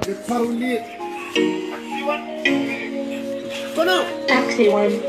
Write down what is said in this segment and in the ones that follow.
le parolier. Taxi One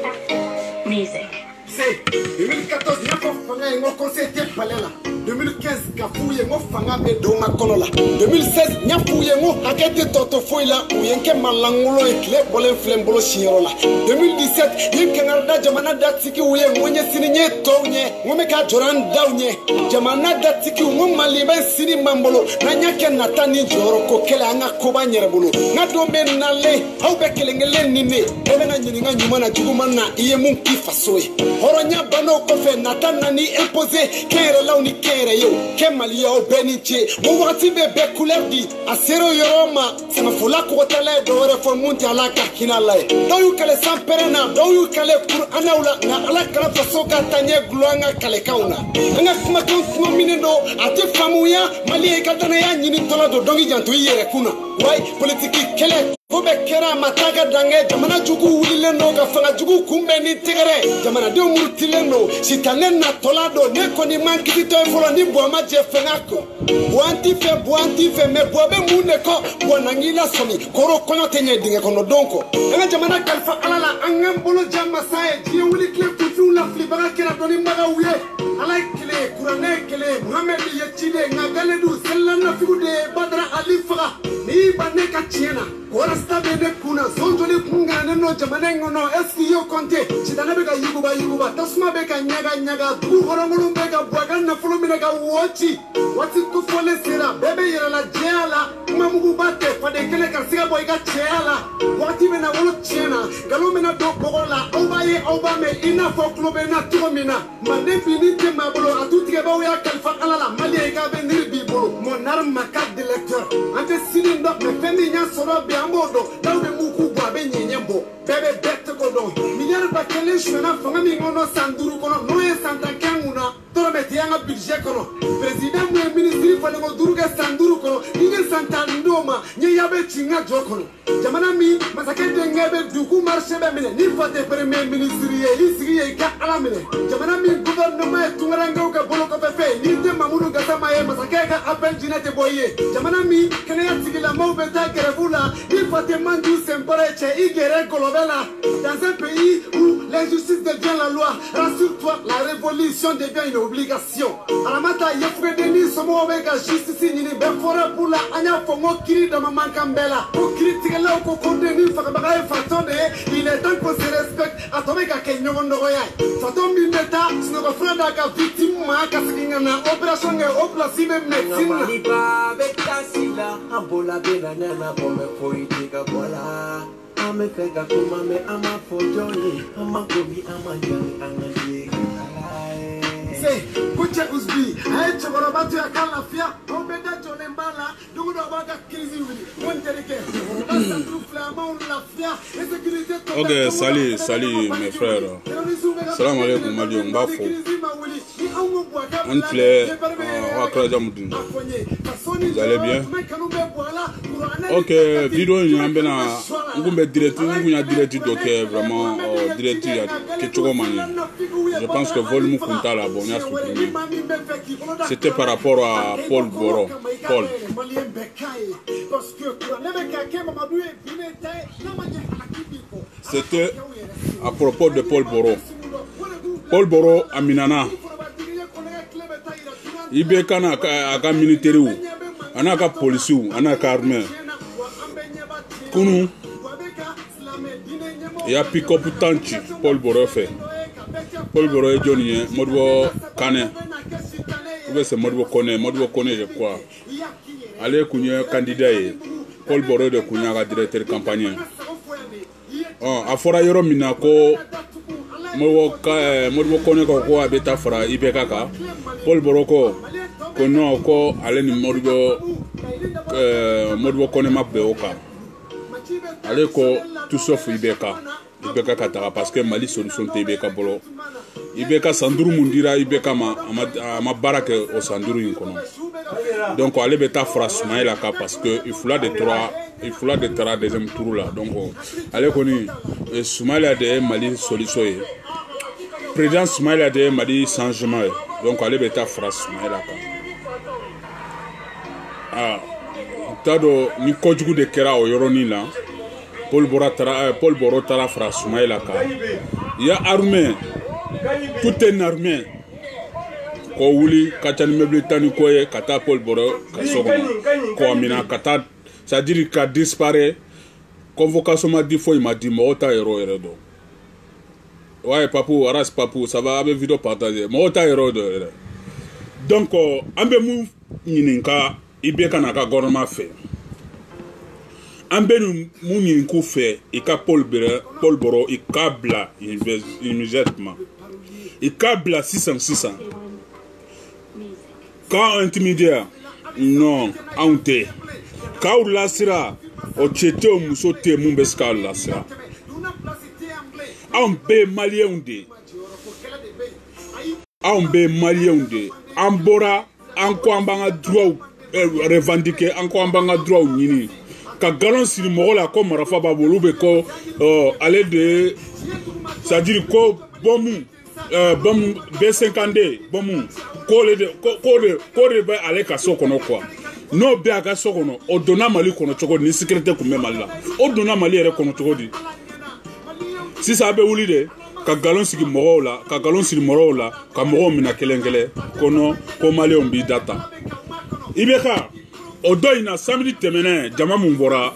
Music. C'est 2014, il y a un conseil de Palela. 2015, Kafouye mo fanga be do makolola. 2016, nya fouye mo akete toto foila ou yenke malangulo e kle bolen flembolo chirola. 2017, yenke ngarda jamana datiki uye mwenye sini nye tounye, ngome ka joran daunye. Jamana datiki ngom malibe sini mambolo, na nyake natani joro kokele anga koba nyerebolo. Ngado menale, au bekelengele nine, ebena nyininga nyumana jugumana iye munki fasoe. Horonya bano kofe natana ni imposé, kere launi yo kemali yo beniche mo wati be couleur di asero yoroma sama fola ko tale do refo munti ala ka kinala do yu kale samperena do yu kale qur'ana wala na ala kala faso ka tanye gluanga kale kauna nga kuma ko minendo ati famuya mali ka tane ya nyini tola do dongi jantu yere kuna wai politiki kele Kobe kera mataga dange jamana jugu wile no ga fanga jugu kumbe ni tigere jamana de murtile no sitane na tolado ne koni mankiti to folo ni boama je fengako buanti fe me boabe mune ko bonangila somi koro kono tenye dinge kono donko nga jamana kalfa alala angam bolo jamma sae je wuli kle kutu la flibara kera doni maga wuye ala kle kurane kle muhammad yechile ngagale du sellana figude badra alifa ni baneka chiena Korasta bene kuna zonjole kungane no jamane ngono eski yo konte chitana beka yuguba tasma beka nyaga du horongulu beka bwaga na fulo minega wochi wati tu fole sera bebe yera la jela mamugu bate fade kele karsiga boy ga jela wati mena wolo chena galo mena do bogola obaye obame ina fo club na tumina mane finite mabolo atuti ke bawo ya kalfa alala mali ga benir bibolo monar makad de lecteur ante sinindo me fendi nya soro Ambodo, now the Muku Babe Nyembo, Bebe Betkodo, Minyar Bakelish, Fanga Mingono Sanduru, Noe Santa Kamuna, Torometianga Bijekono, President Ministry for the Duruga Sanduru, Nigel Santa Ndoma, Nyabe Chinga Jokono, Jamanami, Masakete Nebe, Duku Marshebe, Nifate Premier Ministry, Isri, Alamine, Jamanami, Governor Tungarango, Boloka Pepe, Nite Mamuru Gatama, Masakeka, Apple Ginete Boye, Jamanami, Kanayati la Mobeta Kerevula, il faut te mandu semporeche, igere kolobela. Dans un pays où l'injustice devient la loi, rassure-toi, la révolution devient une obligation. Alamata yefre deni somo obega justice ni befora pour la anya fongo kiri de maman Kambela. Pour critiquer là au condamné fakabara fatone, il est temps qu'on se respecte. Atomeka kenyo ndoroya. Fatom bimeta, sino franda ka victime ma kasingana opération et oplasime médecine. Maliba bekasila, ambola benana pome poitika bola. Ame fega kumame ama fojoni, ama kobi ama jani angaje. Say, kuche uzbi, hai chobora batu ya kalafia, obeda jonembala, dugudo baga krizi wili, montereke, basta trufla maun lafia, insécurité totale. Ok, salut mes frères. Salam alaikum Malion Bafo. On plaît, vous allez bien? Ok, vidéo il y a un bena, on peut direct, on a direct donc vraiment direct il y a quelque chose mani. Je pense que volume compta la bonne à supprimer. C'était par rapport à Paul Boro. Paul. C'était à propos de Paul Boro. Paul Boro à Minana. Ibeka na aka militaire ou anaka police ou anaka armée. Kunu ya pick up tanchi Paul Boro fait. Paul Boro est Johnny Modbo Kane. Ou c'est Modbo Kone je crois. Allez kunye candidat Paul Boro de kunya directeur campagne. A fora yoro minako Modbo Kone ko abeta fora Ibeka ka Paul Boroko kono ko ale ni Modbo Kone mabbe oka ale ko tout sauf Ibeka katara parce que Mali solution te Ibeka bolo Ibeka Sanduru mundira Ibeka ma barake au Sanduru inkono donc ale beta fora Soumaïla ka parce que il faut de trois deuxième tour là donc ale koni Soumaïla de Mali solution président Soumaïla de Mali changement donc allez beta phrase Soumaïla tado ni kojugu de kera o yoroni la Paul Boro tara fra Soumaïla ka ya armée tout est armée ko wuli katani meuble tani koye kata Paul Boro ka sogo ko amina kata c'est-à-dire ka disparaît convocation m'a dit il m'a dit mota héros do ouais papou aras papou ça va avec vidéo partager mota héros do donc ambe mu nyininka ibeka na ka gouvernement fait ambe mu nyinku fait et ka Paul Boro et kabla immédiatement et kabla 600 quand intermédiaire non onte quand la sera o chete o musote mumbeska la sera ambe malien de ambora anko ambanga droit revendiquer anko ambanga droit nyini ka galon siri mogola ko marafa babolube ko aller de c'est-à-dire ko bomu B52 bomu ko le ba aller ka sokono quoi no be aga sokono o dona mali kono chogo ni sécurité ko memalla o dona mali ere kono chogo di si ça be wuli de ka galon sigi mogola ka galon siri mogola ka mogo mina kelengele kono ko mali on bi data ibeka o doina samedi temene jama mumbora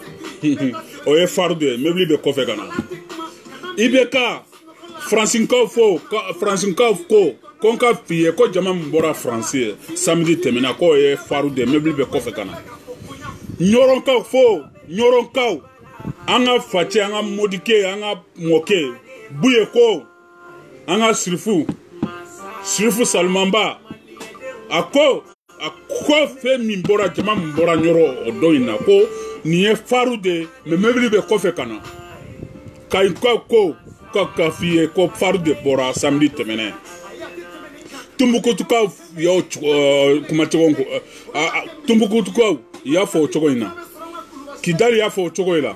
o e farde mebli be kofe gana ibeka Francinco ko konka fiye ko jama mumbora français samedi temena ko e farde mebli be kofe gana nyoron kaw anga fache anga modike anga moke buye ko anga sirifu salmamba ako fe mimbora jama mbora nyoro odoina ko niye faru de me mebli be kofe kana kai ko kafie ko faru de bora samedi temene tumbukutu ka yo kuma chogongo tumbukutu ka ya fo chogoina kidali ya fo chogoila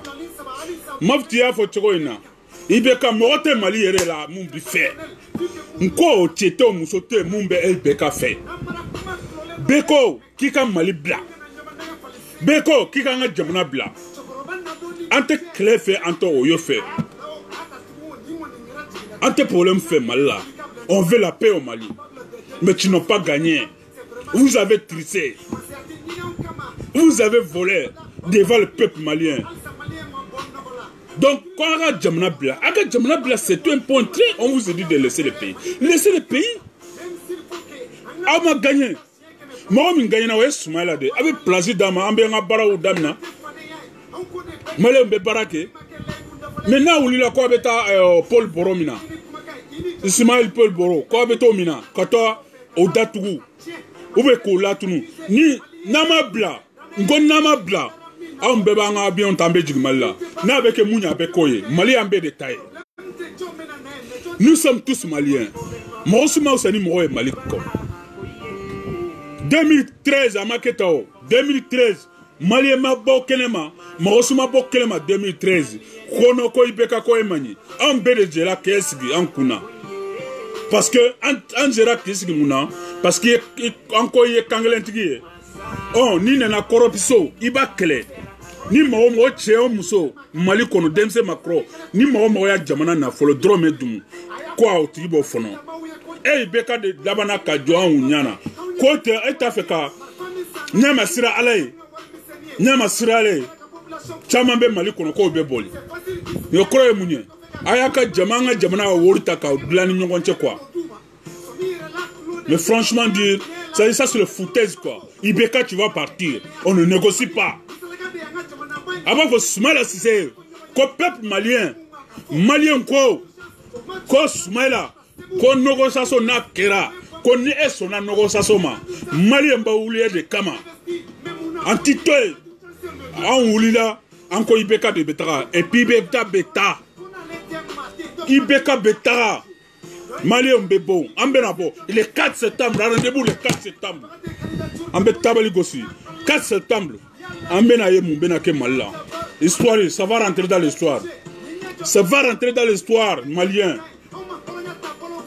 mafti ya fo chogoina ibeka mote mali yere la mumbi fe nko cheto musote mumbe elbeka fe beko kika mali bla beko kika nga jamana bla ante klefe ante oyo fe ante problème fait mal là on veut la paix au Mali mais tu n'as pas gagné vous avez tricé vous avez volé devant le peuple malien donc quand on a jamana bla c'est un point très on vous a dit de laisser le pays on a gagné moi je gagne na Soumaïla de avec plaisir dama ambe nga bara ou damna male mbe barake maintenant on lila ko beta Paul Boro mina Ismaël Paul Boro ko beto mina kata o datugu ube ko latunu ni nama bla ambe ba nga bien tambe jigmalla na beke munya be koye mali ambe de taille nous sommes tous maliens mo suma osani mo e mali ko 2013 à Maketao 2013 Mali ma bokelema Morosuma bokelema 2013 Kono ko ibeka ko emani an bede jela kesigi an kuna parce que an jera kesigi muna parce que anko ye kangelentigi oh ni na corruption ibakele ni mo cheo muso Mali kono demse makro ni mo ya jamana na folo drome dum kwa otibo fono e ibeka de dabana ka jo an unyana kote etafeka nyama sira alay chamambe Mali kono ko be boli yo kroye munye ayaka jamana worita ka blani nyongonche quoi mais franchement dire ça c'est le foutaise quoi Ibeka tu vas partir on ne négocie pas avant que Soumaïla c'est ko peuple malien ko Soumaïla ko négociation na kera ko ni esona négociation ma malien ba oulier de kama antitoy an wulila anko Ibeka de betara et puis Ibeka beta malien bebo ambena bo le 4 septembre rendez-vous le 4 septembre ambe tabali gosi 4 septembre ambena ye mumbena ke malla histoire ça va rentrer dans l'histoire malien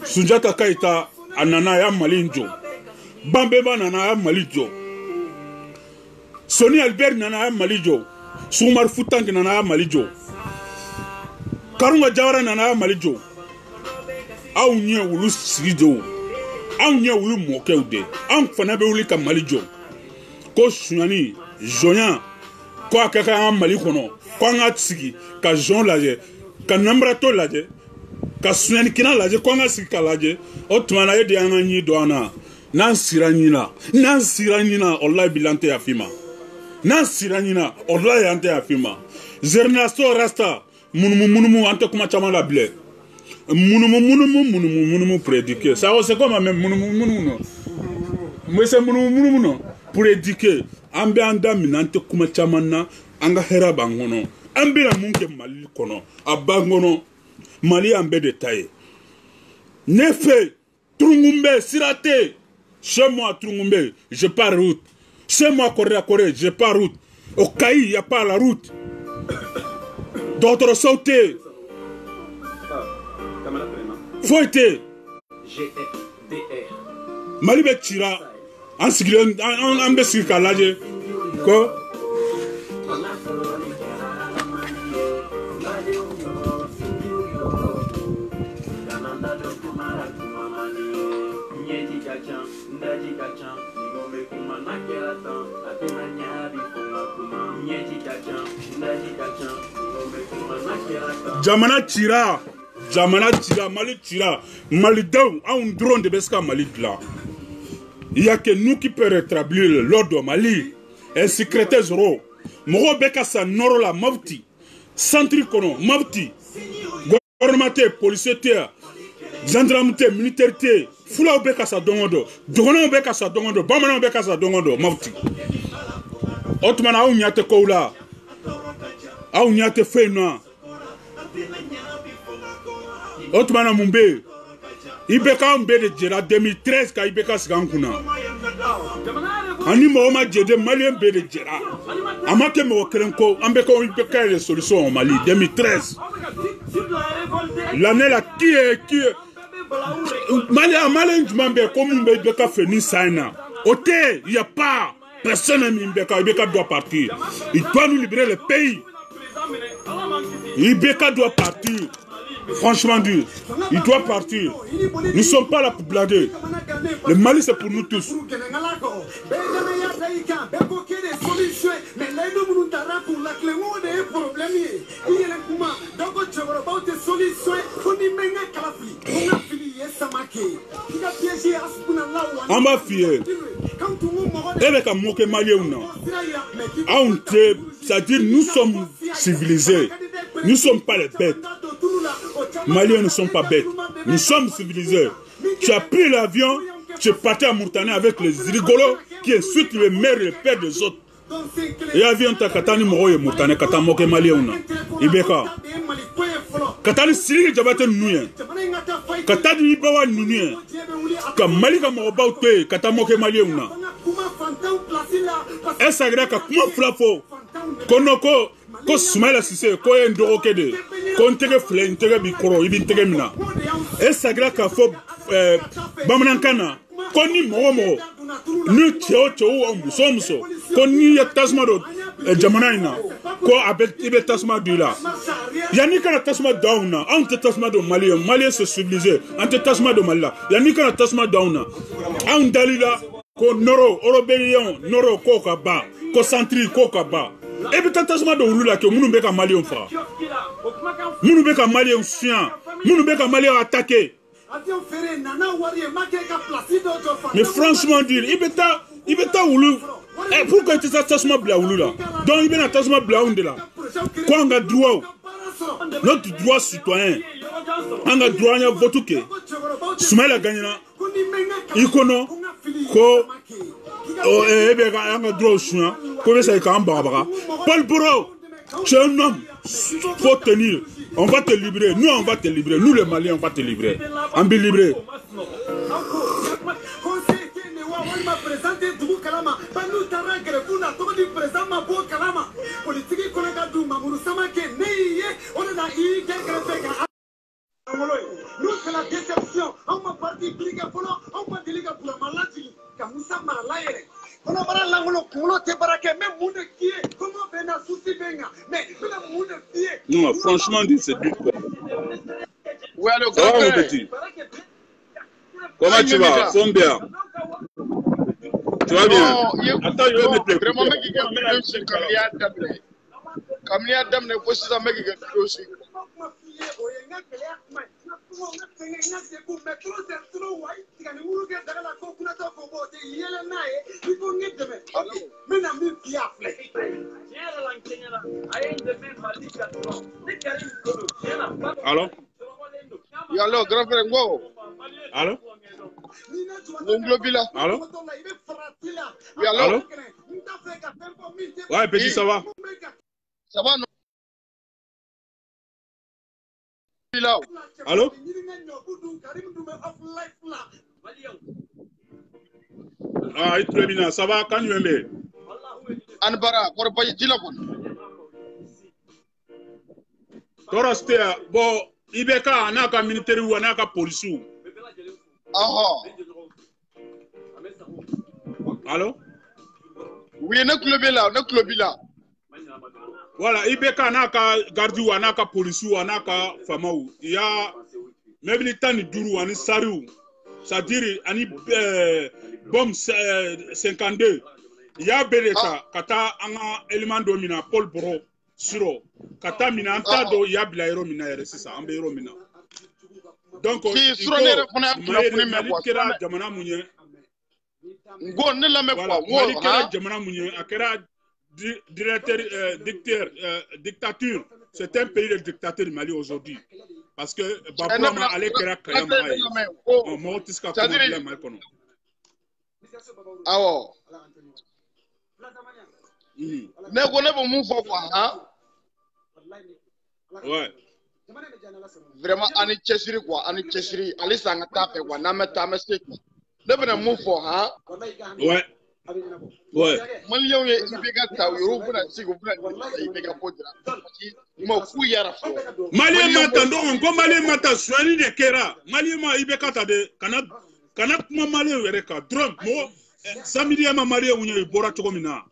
Sunjata Kaita anana ya malinjo bambe banana ya malinjo Soni Albert nana Malijo, Soumar Foutang nana Malijo, Karunga Jawara nana Malijo, Aou nye wulu sigijo, Aou nye wulu mokeude, Aou fanabe wuli ka Malijo, Ko Sunyani, Joyan, Ko akaka Malikono, Ko anga tsigi, Ka Jon laje, Ka Nambrato laje, Ka Sunyani kina laje, Ko anga sigi ka laje, Otmana yedi anga nyi doana, Nan siranina, Allah bilante afima. Nan siranina, Allah yante afima. Zernasto rasta, munumu, ante kuma chama la ble. Munumu prédiquer. Ça c'est comme même munumu no. Mais c'est munumu no. Prédiquer. Ambe anda minante kuma chama na, anga hera bangono. Ambe la munke mali kono. Abangono. Mali ambe détaillé. Nefe, trungumbe, sirate. Chez moi, Trungumbe, je pars route. Chez moi, Corée, je pars route. Au Caï, il n'y a pas la route. D'autres sautés. Faut être. Malibé Tira. En Sigilon, en Bessika, là, quoi? Jamana tira, Mali tira, Mali down, un drone de Beska Mali là. Il n'y a que nous qui peut rétablir l'ordre au Mali. Un secrétaire zéro. Moro Beka sa noro la mavti. Centri kono, mavti. Gouvernement, policier, gendarme, militaire, Fula Beka sa dongodo. Dogono Beka sa dongodo. Bamana Beka sa dongodo, mavti. Otmana ou nyate koula. Ou nyate fena. Otmana Mumbe. Ibeka Mbe de Djera 2013 ka Ibeka Sigankuna. Ani Mohoma Djede Malien Mbe de Djera. Amake Mwo Kerenko. Ambeka Ibeka les solutions au Mali 2013. L'année là qui est Malien Djumambe comme Mbe Ibeka Feni Saina. Ote, il n'y a pas. Personne Ibeka doit partir. Il doit nous libérer le pays. Ibeka doit partir. Franchement dur. Il doit partir. Nous ne sommes pas là pour blaguer. Le Mali c'est pour nous tous. On va fier. Et comme moquer Mali ou non. C'est-à-dire nous sommes civilisés. Nous ne sommes pas les bêtes. Maliens ne sont pas bêtes. Nous sommes civilisés. Tu as pris l'avion, tu es parti à Mourtane avec les rigolos qui insultent les mères et les pères des autres. Et l'avion t'a katani moroye Mourtane, katani moke Malien. Ibeka. Katani siri jabate nuyen. Katani ibawa nuyen. Ka Malika moroba ute, katani moke Malien. Et ça grâce à comment flafo. Konoko. Ko Soumaïla Sissé, ko Ndoro Kede, ko Ntege Fle, Ntege Bikoro, Ibn Tege Mina. Et ça grâce à Fob Bamanankana, ko ni Momo, ni Tchao, Musomso, ko ni Tasmado, Jamanaina, ko Abel Ibe Tasma Dula. Yannika Tasma Dauna, Ante Tasma de Mali, Mali se civilisé, Ante Tasma de Malila, Yannika Tasma Dauna, Ant Dalila, ko Noro, Orobelion, Noro Kokaba, ko Santri Kokaba. Et puis tasma de Oulula que nous beka Malien fra. Nous beka Malien chien. Nous beka Malien attaqué. Mais franchement dire, il beta Oulou. Et pourquoi tu as tasma bla Oulula? Donc il beta tasma bla Oundela. Quoi on a droit? Notre droit citoyen. On a droit à voter. Soumaïla Gagnana. Ikono. Ko. Oh, on a droit au chien. Comment ça est quand Barbara? Paul Bourreau, tu es un homme. Faut tenir. On va te libérer. Nous, on va te libérer. Nous, les Maliens, on va te libérer. On va libérer. Nous, c'est la déception. On m'a parti, on m'a dit pour la maladie. Comment bara langulo kulo te barake même monde qui est comment bena souci benga mais le monde qui est non franchement dit c'est dur quoi. Ouais le Ça va mon petit? Comment tu vas? Sombia. Tu vas bien? Attends, je vais mettre les vraiment mec qui gagne c'est comme il y a dame ne faut ça mec qui gagne aussi. Allô? Allô, grand frère Ngo. Allô? Ngobila. Allô? Oui, allô? Allô? Ouais, petit, ça va? Ça va non? Allô? Ah, ça va quand tu es Anbara, pour pas dire la Torosté, bon, Ibeka, anaka militaire ou anaka police. Allô? Oui, ne club là. Voilà, Ibeka anaka gardu ou anaka police ou anaka famau. Il y a même les temps de Duru, ani Saru, c'est-à-dire ani bombe 52. Il y a Bereka, kata anga élément domina Paul Bro, Suro, kata mina anta do ya bilairo mina c'est ça, ambeiro mina. Donc, si Suro ne refona kuna kera jamana munye. Ngo ne la me quoi, Mali kera jamana munye, akera dictature. C'est un pays de dictature Mali aujourd'hui. Parce que Babouama allait kera kayama. Mortiska problème malkono. Awo. Ne ko ne bo mu fo quoi, hein? Ouais. Vraiment ani chesiri quoi, ani chesiri, ali sanga tape quoi, na meta mistake. Ne bena mu fo, hein? Ouais. Ouais. Malien ye ibeka taw yoro bena sigo bena ibeka podra. Mo ku yara fo. Malien mata ndongo malien mata swani de kera. Malien ma ibeka ta de kana kuma malien were ka drum mo samidia ma malien unyo ibora choko mina.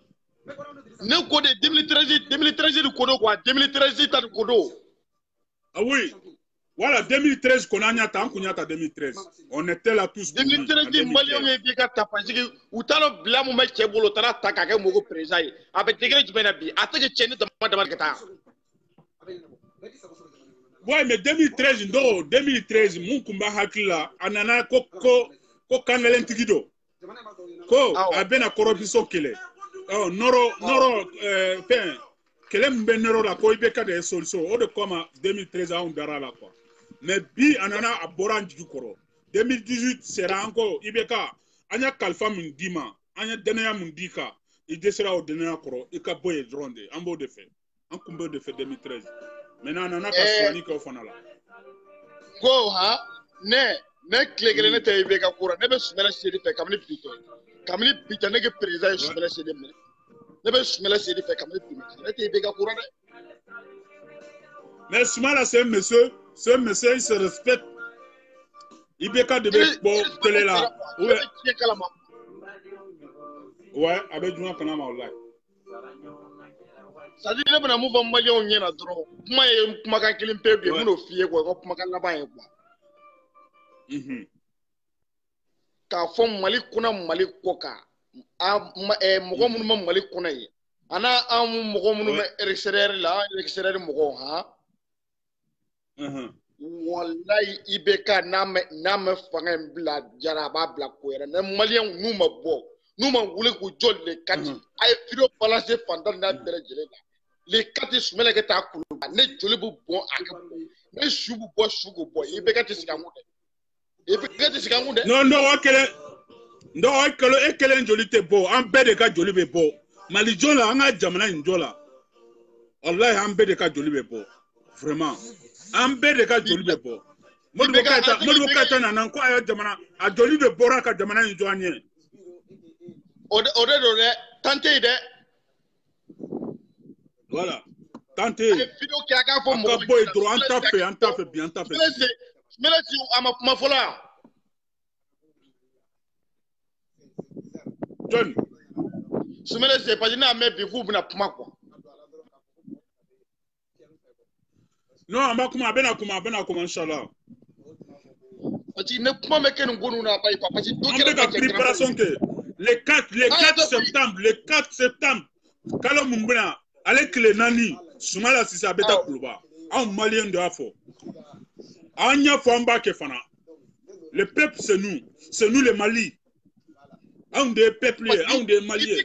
Ne ko de 2013 du kodo quoi, 2013 ta du kodo. Ah oui. Voilà, 2013 qu'on a nyata, on kunyata 2013. On était là tous. 2013 Malien ye ibeka ta parce que utalo blamu ma chebolo tara takake mogo président. Avec degré du benabi, atake chene de kata. Ouais, mais 2013, non, 2013, mon kumba hakila, anana ko kangelen tigido. Ko abena corruption kele. Oh, noro pen kele mbe noro la ko ibeka de solution. O de comme 2013 a on dara la quoi. Mais bi anana aboran du koro. 2018 sera encore ibeka anya kalfa mundima, anya denaya mundika. Il desera au denaya koro, ika boye dronde, ambo de fait. En kumba de fait 2013. Maintenant, on a pas soigné qu'on fait là. Go, ha? Ne clé ne te ibeka kura. Ne be sumela seri fe kamni pito. Kamni pito ne ke président sumela seri me. Ne be sumela seri fe kamni pito. Ne te ibeka kura ne. Mais sumela c'est un monsieur, il se respecte. Ibeka de bon télé là. Ouais, avec du kanama online. Ça dit ne bena mu ba malien nyena dro. Kuma ye kuma kan kilim pe bi mu no fie ko kuma kan laba ye kwa. Ka fo Mali kuna Mali koka. Mogo munu ma Mali kuna ye. Ana mogo munu ma extérieur mogo ha. Wallahi ibeka na me fanga bla jaraba bla ko era. Na malien nu ma bo. Nu ma wule ko jolle kati. Ay video balancer pendant na bele jele. Les quatre semaines que tu as coulé, les jolies bon les choux bon, il peut être sigamoudé. Il peut être sigamoudé. Non, quel joli te beau, un bel de cas joli beau. Malijola, on a jamana injola. Allah, un bel de cas joli beau. Vraiment. Un bel de cas joli beau. Modibokata, n'a quoi jamana, a joli de boraka jamana injoigne. Ode, tentez de. Voilà. Tentez. Bien tapé. Mais là, tu ma fola. John. Sumele c'est pas n'a mais vous na kuma quoi. Non, on va comment inchallah. Parce que ne kuma me ken ngonu na pas parce que on fait la préparation que le 4 septembre kala mumbena avec les nani Soumala si ça beta kluba en malien de afo. Anya famba ke fana. Le peuple c'est nous les Mali. On des peuples, on des Maliens.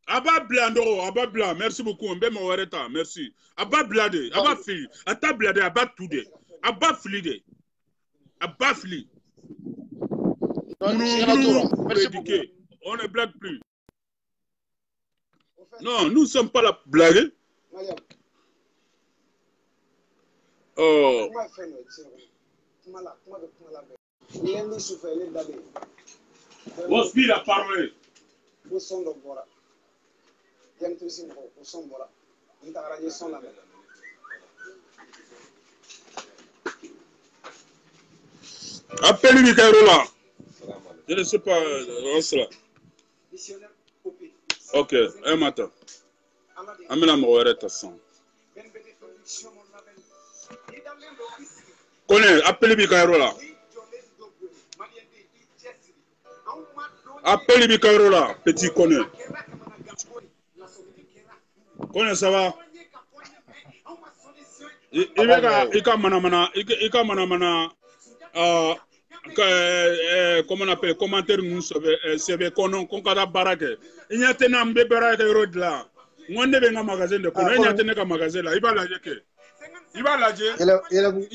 Aba bla, merci beaucoup, on bema wareta, merci. Aba blade, aba fili, ata blade, aba tude, aba fili de, aba fili. On ne blague plus. Non, nous ne sommes pas la blague. Oh. Wospi la parole. Appelle Mikaërola. Je ne sais pas. Cela. Ok, un matin. Amena Mourette sans. Connais, appelle Mikaërola. Appelle Mikaërola, petit connais. Connais, ça va? Ika manamana, comment on appelle, commentaire nous c'est qu'on kada barake. Il y a tena mbe barake road là. Moi ne venga magasin de kono, il y a tena ka magasin là, il va la jeter. Il va la jeter. Il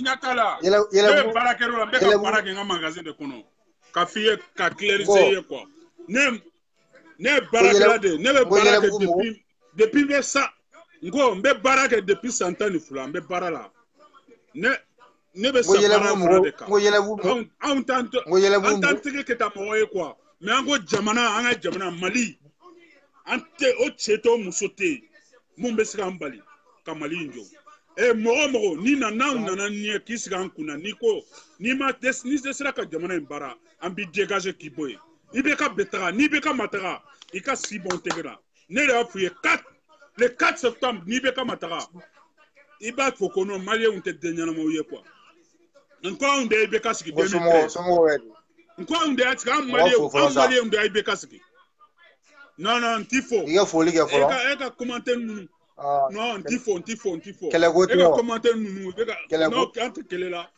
y a tala. Le barake road, mbe ka barake nga magasin de kono. Ka fiye ka clarifier quoi. Ne barake là de, ne be barake depuis ça. Ngo mbe barake depuis 100 ans fula, mbe barala. Ne be sa barake de ka. On tente que ta moye quoi. Mais ango jamana, anga jamana Mali. Ante o cheto musote. Mumbe sika mbali ka Mali njo. E mogo ni na ni kisika nkuna niko ni ma ni sera ka jamana mbara ambi dégager kiboy. Ibeka betara, ni beka matara, ika si bon tegra. Ne le afuye 4 le 4 septembre ni beka matara. Iba fokono Mali on te denyana moye quoi. Encore on de ibeka siki 2013. Encore on de atika Mali on de ibeka siki. Non, tifo. Il y a folie qui a folie. Eka commenter nous. Non, tifo. Eka commenter nous. Non, quand quelle est là.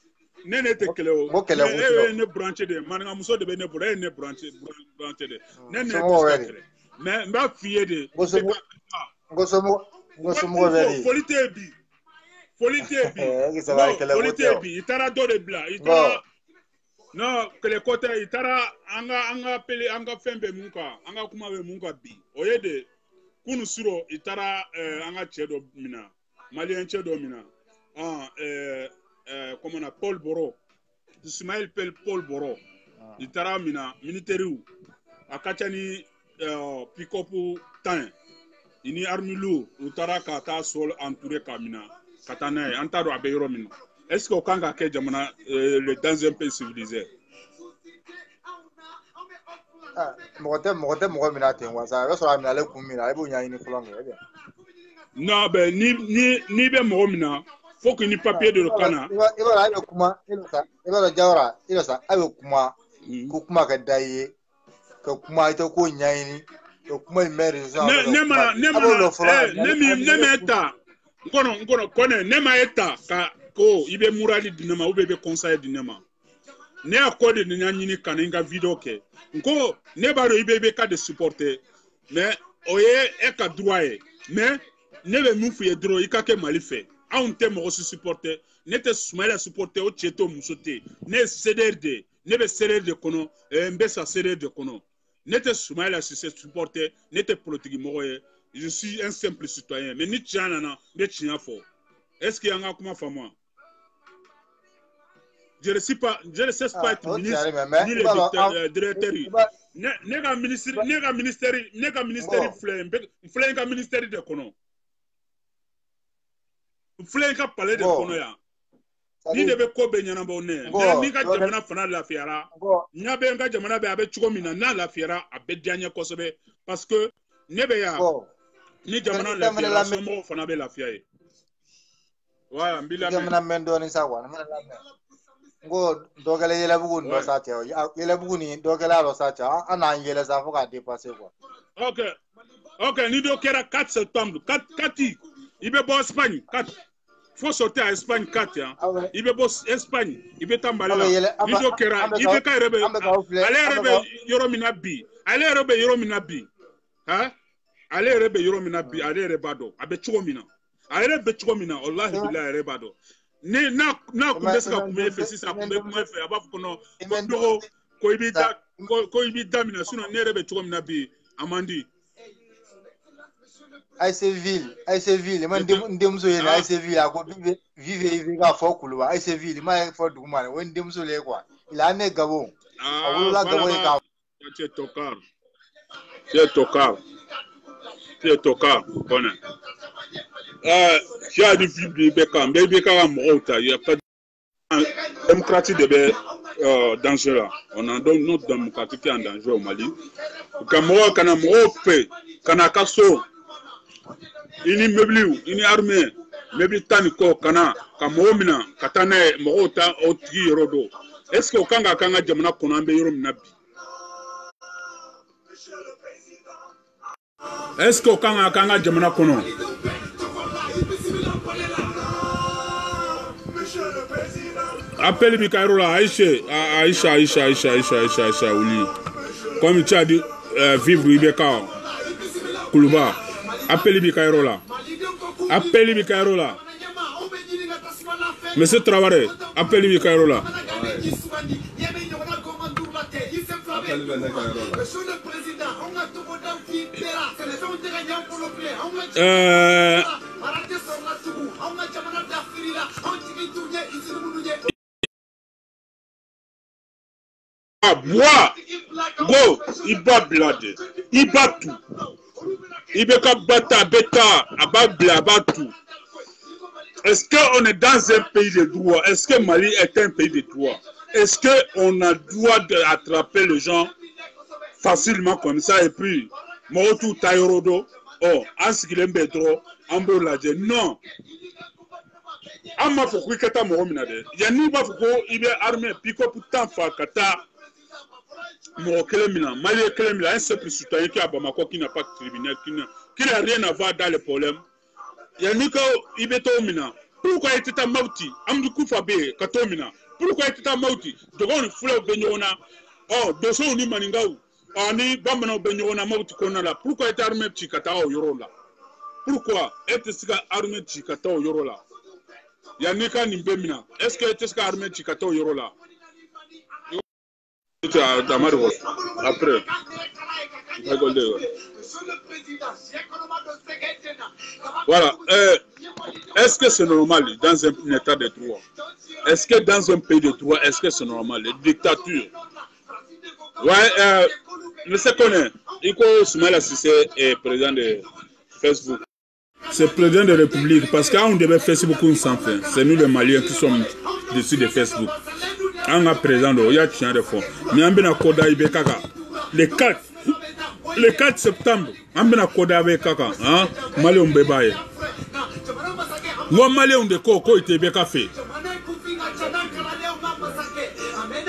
Nene te kele o. Ne branché de. Manga muso de ne bora ne branché de. Nene te kele. Mais mba fié de. Gosomo veri. Folité bi. Itara do de bla. Itara. Non, que les côtés itara anga pele anga fembe munka. Anga kuma be munka bi. Oyede kunu suro itara anga chedo mina. Malien chedo mina. Comme on a Paul Boro, Ismaël Paul Boro, il tara mina militaire a kachani pikopu tan, ini armilu utara kata sol entouré kamina katana antaro abeyro mina. Est-ce que okanga ke jamana le dans un pays civilisé? Non ben ni be mo mina. Faut qu'il n'y ait papier de le cana. Il va on te mo supporter ne te Soumala supporter o cheto musote ne CDRD ne be CDRD kono mbesa CDRD kono ne te Soumala supporter ne te politique mo je suis un simple citoyen mais ni tiana na be tiana fo est-ce qu'il y a un comment fa moi je ne sais pas être ministre ni le directeur nega ministère fleur ministère de kono Flenka palais de Konoya. ni de be ko be nyana bo ne ni ka jamana fana lafiara nya be nga jamana be abe chugo mina na lafiara abe dianya kosobe parce que ne be ya ni jamana lafiara so mo fana be lafiaye wa mbila me jamana mendo ni sawa ngo dogale yela bugu ndo sacha yela bugu ni dogala lo sacha ana yela sa fuka dépasser quoi. OK ni do kera 4 septembre 4 ibe bo Espagne 4 faut sortir à Espagne 4 hein ibe bo Espagne ibe tambalela ni do kera ibe ka rebe ale rebe yoro minabi hein ale rebe yoro minabi ale rebado abe chugomina ale rebe chugomina wallahi billahi rebado ne na kumesa kumbe fesisa kumbe kumfe abafukono ndoro ko ibida mina suno ne rebe chugomina bi amandi ay Seville man dem so yene ay Seville ko vive ga fo kulwa ay Seville ma fo duguma won dem so le quoi il a né Gabon awula Gabon ka c'est tokar bona j'ai dit vive beka mota il y a pas démocratie de danger là on a donc notre démocratie qui est en danger au Mali Cameroun kana mope kana kaso ini mebli ini armée mebli tani ko kana kamomina katana mogota otgi rodo est-ce que okanga kanga jamana konambe yoro minabi est-ce que okanga kanga jamana kono appelle Bikarola Aïcha Ouli comme tu as dit vivre Ibeka Kuluba appelle Bikarola Monsieur Traoré appelle Bikarola bois go iba blade iba tout ibeka bata beta ababla batu. Est-ce qu'on est dans un pays de droit? Est-ce que Mali est un pays de droit? Est-ce qu'on a le droit d'attraper les gens facilement comme ça et puis Motu Tayorodo oh Ansikilembe Dro Ambolade non. Amma fukui kata mohominade. Yani ba fuko ibe armée piko putain fa kata mo kelemina Mali kelemina un simple citoyen qui a Bamako qui n'a pas de tribunal qui n'a rien à voir dans les problèmes. Yaniko ibeto mina. Pourquoi était ta mauti? Amdu kufabe katomina. Pourquoi était ta mauti? Dogon fula benyona. Oh doso ni maningau. Ani bamana benyona mauti konala. Pourquoi était armée chikata o yorola? Pourquoi était ce armée chikata o yorola? Yanika nimbemina. Est-ce que était ce armée chikata o yorola? Après. Voilà. Est-ce que c'est normal dans un état de droit? Est-ce que dans un pays de droit, est-ce que c'est normal? Les dictatures. Ouais, monsieur Koné, Iko Soumaïla Cissé est président de Facebook. C'est président de la République parce qu'on devait Facebook sans fin. C'est nous les Maliens qui sommes dessus de Facebook. On a président de Oya Tchien de fond. Mais on a Koda Ibekaka. Le 4 septembre, on a Koda Ibekaka. Mali on bebaye. Moi Mali on de Koko ite Ibeka fait.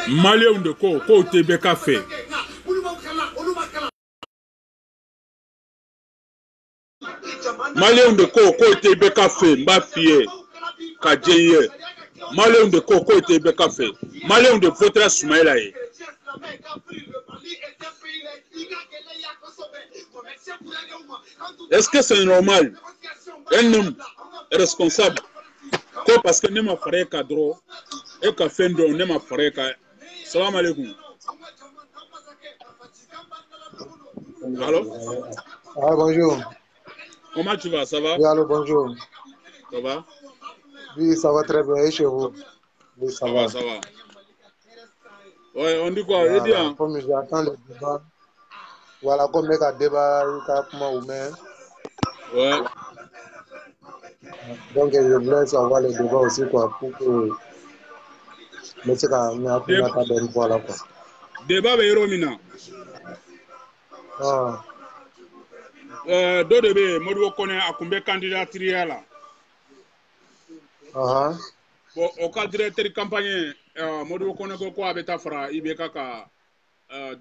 Mali on de Koko ite Ibeka fait. Mali on de Koko ite Ibeka fait. Mba fiye. Kadjeye. Malien de Koko était Bekafé. Malien de votre Soumaïla. Est-ce que c'est normal? Un homme responsable. Parce que ne m'a fait cadre et qu'a fait ne m'a fait. Salam alaikum. Allô? Ah, bonjour. Comment tu vas? Ça va? Oui, allô, bonjour. Ça va? Oui, ça va très bien. Et chez vous? Oui, ça va. Ça va. Ouais, on dit quoi? Voilà, comme j'attends le débat. Voilà, comme il y a un débat, ouais. Donc, je voulais savoir le débat aussi, quoi, pour que Mais c'est quand même pas de voilà quoi. Débat be yɔrɔ min na. Dɔ de bɛ yen Modibo Kone a kun bɛ candidature la. Bon o ka directeur campagne Modibo Kone ko a bɛ taa fara IBK ka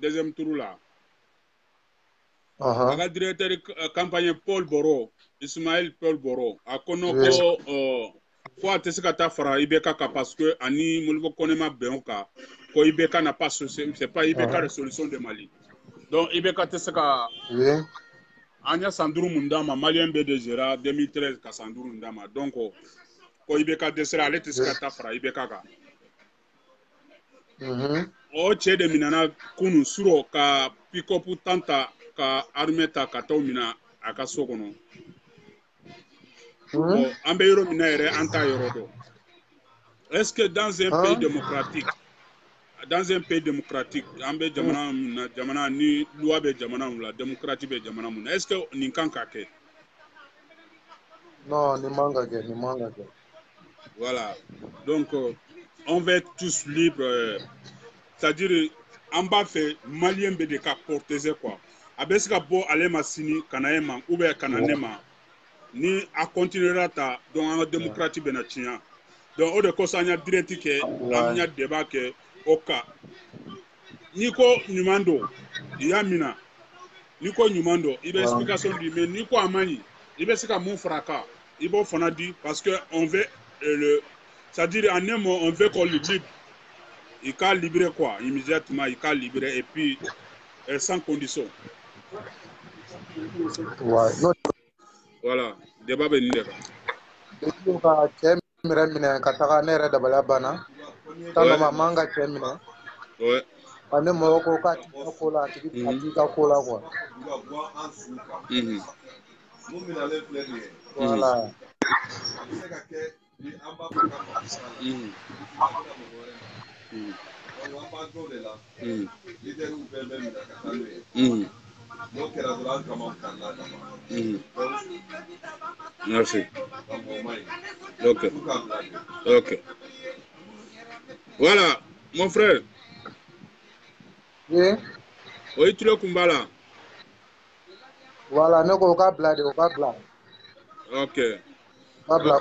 deuxième tour la. A ka directeur campagne Paul Boro, Ismaël Paul Boro a ko non ko a tɛ se ka taa fara IBK kan parce que ani Modibo Kone ma bɛn o kan ko IBK n'a pas c'est pas IBK la solution de Mali. Donc IBK tɛ se ka an ye san 5 mun d'a ma Malien bɛ de gera 2013 ka san 5 d'a ma donc ko IBK dɛsɛra ale tɛ se ka taa fara IBK kan. O cɛ de minɛna kunu suro ka pick-up tanta ka armée ta ka taa mina a ka so kɔnɔ. Bon an bɛ yɔrɔ min na yɛrɛ an t'a yɔrɔ dɔn. Est-ce que dans un pays démocratique an bɛ jamana min na jamana ni loi bɛ jamana mun la démocratie bɛ jamana mun na est-ce que nin kan ka kɛ? Non, nin man ka kɛ. Voilà donc on va être tous libres c'est-à-dire an b'a fɛ malien bɛ de ka protéger quoi a bɛ se ka bɔ ale ma sini ka na e ma ou bien ka na ne ma ni a continuera ta donc an ka démocratie bɛ na tiɲɛ donc o de kosɔn an y'a direct kɛ an y'a débat kɛ o kan n'i ko ɲuman don i y'a minɛ n'i ko ɲuman don i bɛ explication di mais n'i ko a man ɲi i bɛ se ka mun fara a kan i b'o fana di parce que on veut c'est-à-dire en un mot on veut qu'on libre il k'a libérer quoi immédiatement il k'a libérer et puis sans condition. Voilà débat bɛ nin de kan. Depuis ka cɛ minɛ ka taga ne yɛrɛ dabaliya banna tellement man ka cɛ minɛ. Ne mɔgɔ ko k'a tigi ka ko la a tigi ka ko la quoi. Voilà. Merci. Ok. Voilà, mon frère. Oui. Oui, tu le kumbala. Voilà, ne ko ka bila de, o ka bila. Ok. Voilà.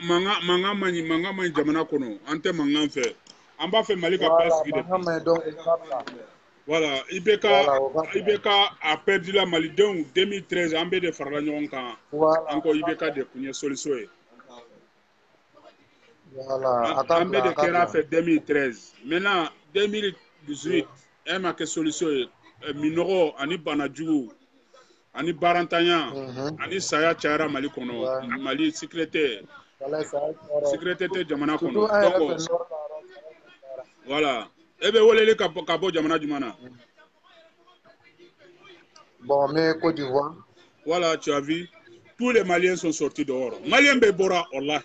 Manga mani jamana kono. Ante mangan fait. An b'a fɛ Mali ka place de. Voilà, IBK a perdu la Malidenw 2013 an bɛ de farala ɲɔgɔn kan. An ko IBK de kun ye solution ye. An bɛ de kɛra fɛ 2013. Maintenant 2018 e ma kɛ solution ye. Minɔgɔ ani banajugu ani barantanya ani saya cayara Mali kɔnɔ. Mali sécurité tɛ jamana kɔnɔ. Donc voilà. E bɛ weleli ka bɔ jamana jumɛn na? Bon, mais Côte d'Ivoire. Voilà, tu as vu. Tous les Maliens sont sortis dehors. Maliens bɛ bɔra Allah.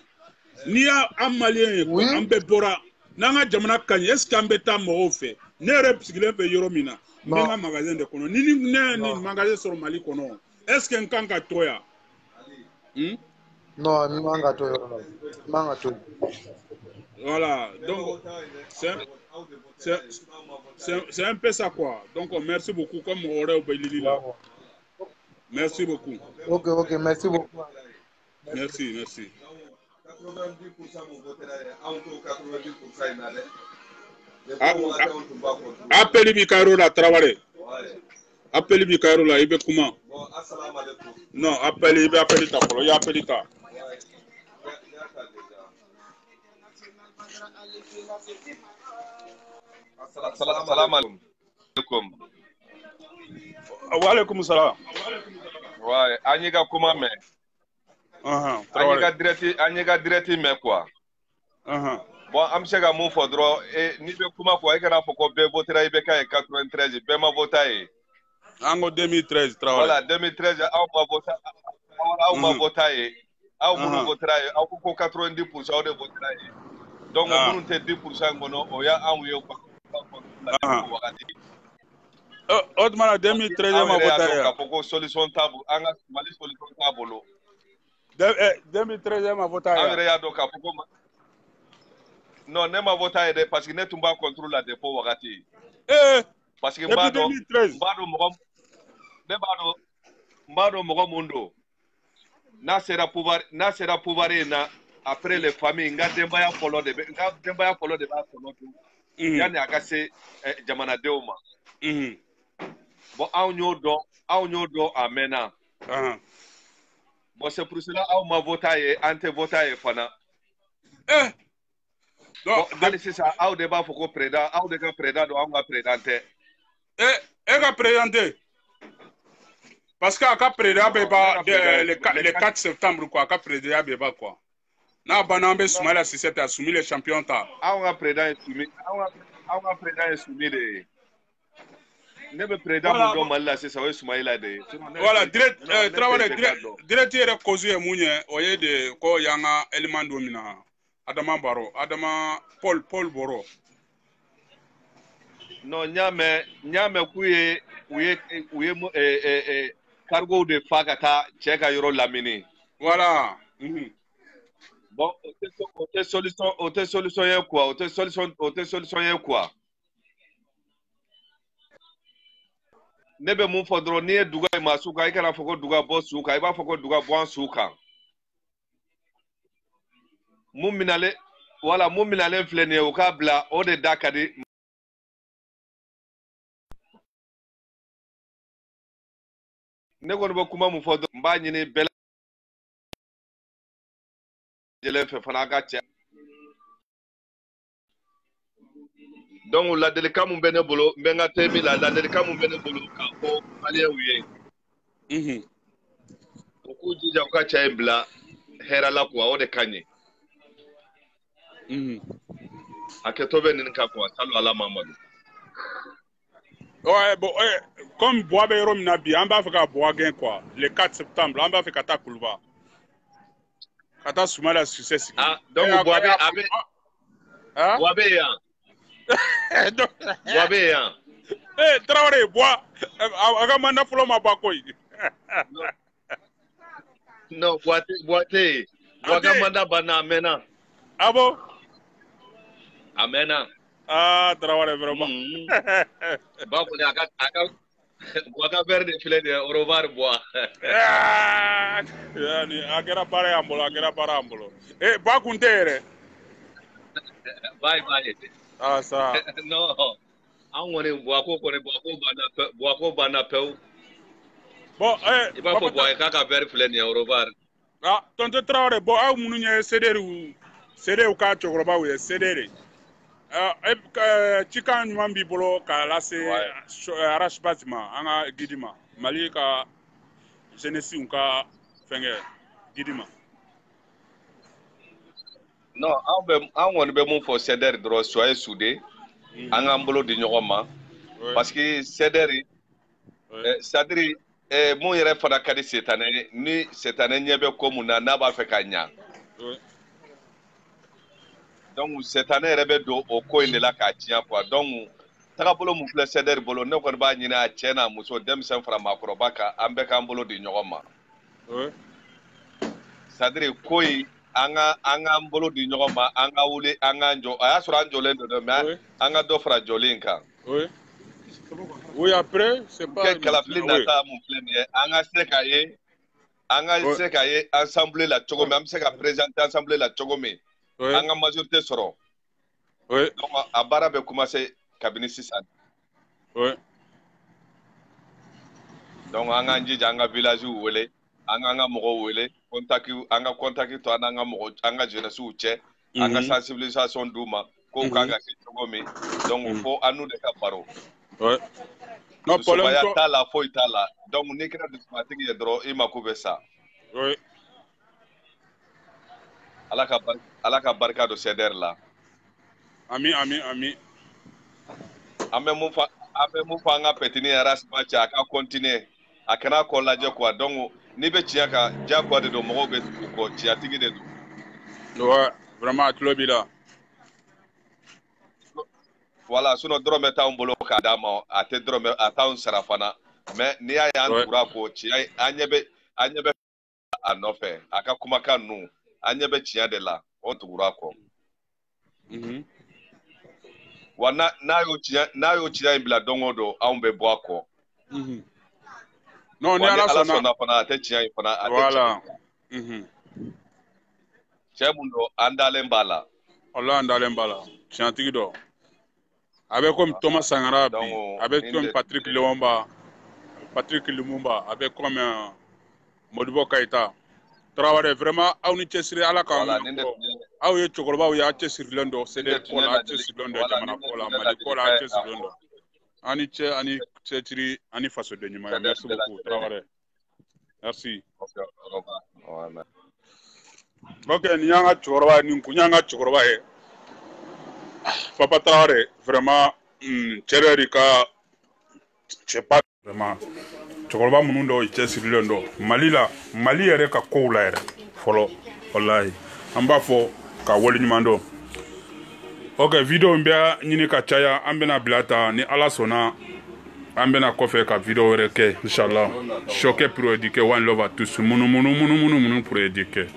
N'i y'a an Malien ye ko an bɛ bɔra n'an ka jamana ka ɲi est-ce que an bɛ taa mɔgɔw fɛ? Ne yɛrɛ sigilen bɛ yɔrɔ min na n bɛ n ka magasin de kɔnɔ. Ni ne ye nin magasin sɔrɔ Mali kɔnɔ est-ce que n kan ka to yan? Non, n man ka to yɔrɔ la. N man ka to. Voilà, donc c'est un peu ça quoi. Donc merci beaucoup comme Moreo Belilila. Merci beaucoup. Ok, merci beaucoup. Merci. 90% appelez Bikairo la Traoré. Appelez Bikairo la Ibe Kuma. Non, appelez ta polo, ya appelez ta. Assalamu alaikum. Wa alaikum salam. Ouais, aniga kuma me. Aniga direct me quoi. Bon, am se ka mun fɔ dɔrɔn ni bɛ kuma fɔ e kana fɔ ko bɛɛ votera IBK ye 93 bɛɛ ma vota ye. An ko 2013 Traoré. Voilà, 2013 aw ma vota ye. Aw minnu votera ye aw ko 90% aw de votera ye. Donc minnu tɛ 10% kɔnɔ o ya anw ye quoi. O tuma na 2013 ma vota ye. K'a fɔ ko solution t'a bolo an ka Mali solution t'a bolo. 2013 ma vota ye. An yɛrɛ y'a dɔn k'a fɔ ko Non, ne ma voté aider parce que ne tumba contrôle la dépôt wakati. Parce que mbado mogo mundo. Na sera pouvoir na après les familles nga dembaya follow de ba follow tu. Yani akase jamana deuma. Bon aw nyodo amena. Bon c'est pour cela aw ma voté ante voté fana. Bon, c'est ça, aw de ba foko président, aw de ka président do nga présenté. Ka présenté. Parce que ka président be ba le 4 septembre quoi, ka président be ba quoi. Na banambe Soumaïla Cissé a soumis les champions ta. Aw nga président soumis de. Ne be président mo do Mali la c'est ça, Soumaïla de. Voilà, direct yere cause e munye oye de ko yanga element domina. Adama Paul Boro. Non, nyame kuye cargo de fakata cheka yoro lamini. Voilà. Bon, autre solution y'a quoi? Autre solution y'a quoi? Nebe mun fodro ni duga masuka ikana foko duga bosuka iba foko duga bonsuka. Mun minale flene o kabla o de dakadi ne ko bo kuma mu fodo mba nyini bela jele fe fana ka tia donc la delika mun bene bolo mbenga temi la delika mun bene bolo ka ko ali wiye ko jija ka tia bla hera la ko o de kanye aketobe nin ka ko salu ala mamadou. Ouais, bon, comme Boabe Romina bi, on va faire Boagen quoi, le 4 septembre, on va faire Kata Kulba. Kata Soumaïla Cissé. Ah, donc Boabe avec. Hein? Boabe ya. Boabe ya. Traoré, Boa. Agamanda Fulo Mabakoy. Non, Boate. Boagamanda Bana Amena. Ah bon? Amena. Ah, Traoré, vraiment. Bah, on a Boaga verde filet de au revoir bois. Yani, agera para ambolo. Bakuntere. Bye. Ah, ça. Non. On est boako bana peu. Bon, Il va faut boire kaka verde filet de au revoir. Ah, tonton Traoré, bon, a mununye ceder ka chokroba ou ceder. Chikan nyuma bi bolo ka lase arash batima anga gidima Mali ka jeunesse unka fenge gidima. Non, on be mon fo ceder dro soye soudé anga mbolo di nyogoma parce que ceder sadri mon yere fada kadi setane ni setane nyebe ko muna na ba fe kanya. Donc cette année rebe do o ko inde la ka tia quoi donc taka bolo mu fle ceder bolo ne ko ba nyina chena muso dem sen fra makro baka ambe ka bolo di nyogoma sadri koy anga bolo di nyogoma anga wule anga njo aya sura njo lendo de mais anga do fra jolinka oui après c'est pas que la fle nata mu fle ne anga sekaye ensemble la chogo même se ka présenter ensemble la chogo me anga majorité soro donc a bara be commencer cabinet sisan donc anga njija anga village wele anga mogo wele contact to anga mogo anga jeunesse uche anga sensibilisation duma ko kanga kitogo mi donc faut anu de kaparo no problème to tala foi tala donc ni kira diplomatique ye dro ima ko be ça Alaka barka do ceder la. Ami. Ame mu fa nga petini ras match aka continuer. Akana ko laje quoi donc ni be tiaka ja ko de do mo be ko tia tigi de do. Ouais, vraiment club là. Voilà, suno drome ta mbolo ka dama ate drome ata sarafana mais ni ya ndura ko tia anyebe anofe aka kuma kanu anyebe tia de la on tugura ko wa n'a y'o ciya in bila don o don anw bɛ bɔ a kɔ non ni ala sɔnna fana a tɛ ciya in fana a tɛ voilà cɛ mun don an dalen b'a la Allah an dalen b'a la tiɲɛtigi dɔ a bɛ comme Thomas Sankara bi a bɛ comme Patrick Lumumba a bɛ comme Modibo Keïta Traoré vraiment aw ni cɛsiri ala k'aw aw ye cɛkɔrɔbaw ye aw cɛsirilen dɔ CDR ko la aw cɛsirilen dɔ jamana ko la Mali ko la aw cɛsirilen dɔ ani cɛ ani cɛsiri ani fasoden ɲuman ye merci beaucoup Traoré merci ok nin y'an ka cɛkɔrɔba nin kun y'an ka cɛkɔrɔba ye Papa Traoré vraiment cɛ dɔ de ka cɛba vraiment cɛkɔrɔba minnu dɔw cɛsirilen dɔ Mali yɛrɛ ka kow la yɛrɛ fɔlɔ wallahi an b'a fɔ ka waleɲuman dɔn ok video in bɛ ɲini ka caya an bɛna bila ta ni ala sɔnna an bɛna kɔfɛ ka video wɛrɛ kɛ inshallah choqué pour éduquer one love à tous munu pour éduquer